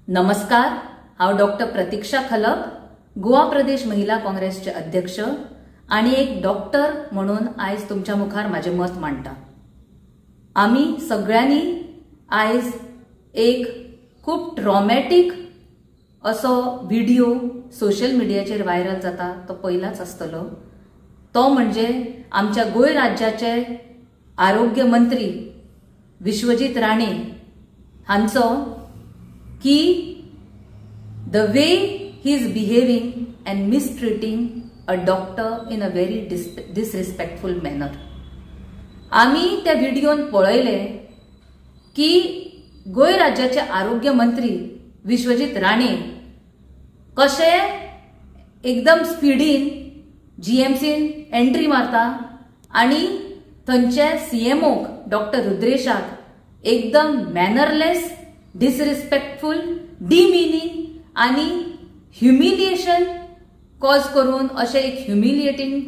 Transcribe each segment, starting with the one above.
नमस्कार, हांव डॉक्टर प्रतीक्षा खलप, गोवा प्रदेश महिला काँग्रेसचे अध्यक्ष आणि एक डॉक्टर म्हणून आज तुमच्या मुखार माझे मत मांडटा। आम्ही सगळ्यांनी आज एक खूप ट्रॉमॅटिक असो व्हिडिओ सोशल मीडियाचेर व्हायरल जाता तो पहिलाच आसतलो। तो म्हणजे आमच्या गोंय राज्याचे आरोग्य मंत्री विश्वजीत राणे हांचो की the way he is behaving and mistreating a doctor in a very disrespectful manner. आम्ही त्या व्हिडिओन पळयले की गोंय राज्याचे आरोग्य मंत्री विश्वजीत राणे कशे एकदम स्पीडीन जीएमसीन एंट्री मारता आणि थंचे सीएमओ डॉक्टर रुद्रेशाक एकदम मॅनरलेस, डिसरिस्पेक्टफुल, डिमिनिंग आणि ह्युमिलिएशन कॉज करून अशे एक ह्युमिलिएटिंग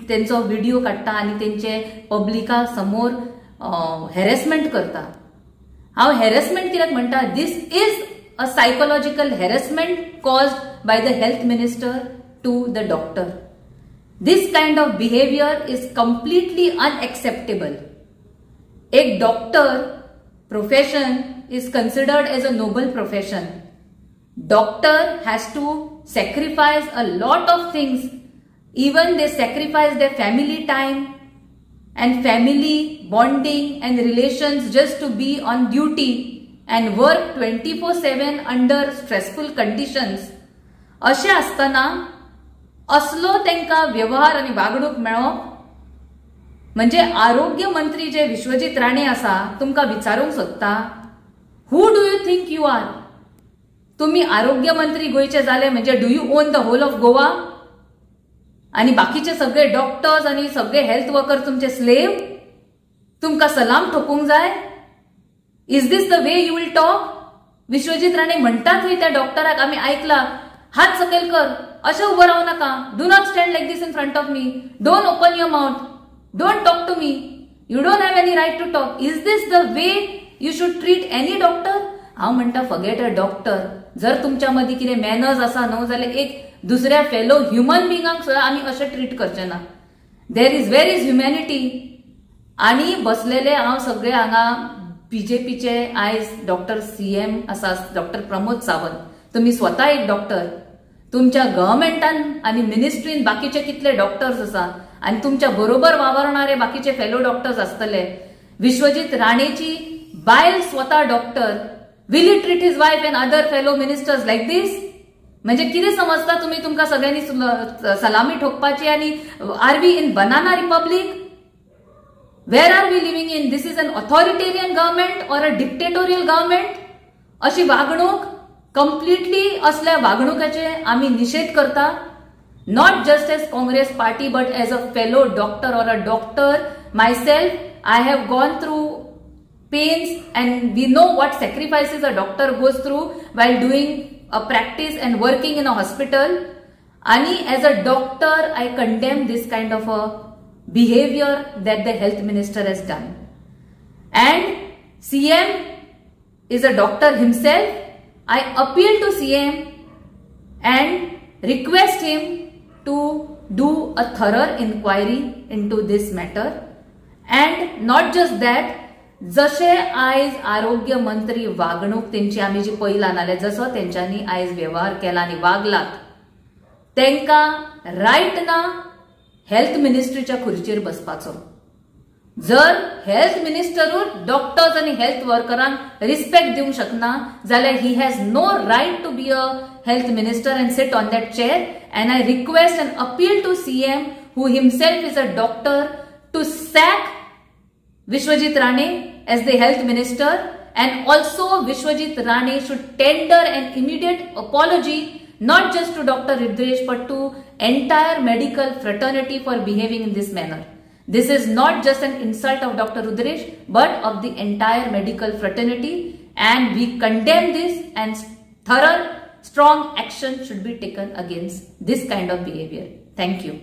त्यांचो व्हिडिओ काढता आणि त्यांचे पब्लिका समोर हॅरेसमेंट करता। हांव हॅरेसमेंट कित्याक म्हणटा, this is a psychological harassment caused by the health minister to the doctor. This kind of behaviour is completely unacceptable. एक doctor profession is considered as a noble profession. Doctor has to sacrifice a lot of things. Even they sacrifice their family time and family bonding and relations just to be on duty and work 24/7 under stressful conditions. अशे असताना असलो तेंका व्यवहार आणि वागणूक मेळप म्हणजे आरोग्य मंत्री जे विश्वजीत राणे आसा तुमका विचारूंक सोदता, who do you think you are? तुम्ही आरोग्य मंत्री गोयचे जाले म्हणजे do you own the whole of Goa आणि बाकीचे सगळे डॉक्टर्स आणि सगळे हेल्थ वर्कर तुमचे स्लेव? तुमका सलाम ठोकूंक जाय? Is this the way you will talk? Vishwajit Rane म्हणतात थंय त्या डॉक्टराक आम्ही ऐकला, हात सकयल कर, अशें उभं रावू नका, do not stand like this in front of me, don't open your mouth, don't talk to me, you don't have any right to talk. Is this the way you should treat any doctor? हांव म्हणटा forget a doctor, जर तुमच्या मध्ये कितें manners आसा न्हू जाल्यार एक दुसऱ्या फेलो ह्युमन बिंगांक सुद्धा आम्ही अशें ट्रीट करचे ना। वेर इज ह्युमॅनिटी? आणि बसलेले हांव सगळे हांगा बीजेपीचे आयज डॉक्टर सीएम आसा डॉक्टर प्रमोद सावंत, तुम्ही स्वतः एक डॉक्टर, तुमच्या गव्हर्नमेंटान आणि मिनिस्ट्रीन बाकीचे कितले डॉक्टर्स आसा आणि तुमच्या बरोबर वावरणारे बाकीचे फेलो डॉक्टर्स असतले। विश्वजीत राणेची बायल स्वतः doctor, will he treat his wife and other fellow ministers like this? म्हणजे किती समजता तुम्ही तुमका सगळ्यांनी सलामी ठोकपाची? आणि are we in banana republic? Where are we living in? This is an authoritarian government or a dictatorial government? अशी वागणूक कंप्लीटली असल्या वागणुकाचे आम्ही निषेध करता। Not just as Congress party but as a fellow doctor or a doctor myself, I have gone through pains and we know what sacrifices a doctor goes through while doing a practice and working in a hospital. And as a doctor, I condemn this kind of a behavior that the health minister has done. And CM is a doctor himself. I appeal to CM and request him to do a thorough inquiry into this matter. And not just that, जसे आयज आरोग्य मंत्री वागणूक त्यांची आम्ही जी पळयला नाल्यार जसो तेंच्यांनी आयज व्यवहार केला आणि वागलात, तेंका रायट ना हेल्थ मिनिस्ट्रीच्या खुर्चीर बसपाचो। जर हेल्थ मिनिस्टरूच डॉक्टर्स आणि हेल्थ वर्करांक रिस्पेक्ट दिवंक शकना जाल्यार he has no right to be a health minister and sit on that chair. And I request and appeal to CM, who himself is a doctor, to sack Vishwajit Rane as the health minister, and also Vishwajit Rane should tender an immediate apology not just to Dr. Rudresh but to entire medical fraternity for behaving in this manner. This is not just an insult of Dr. Rudresh but of the entire medical fraternity, and we condemn this and thorough strong action should be taken against this kind of behavior. Thank you.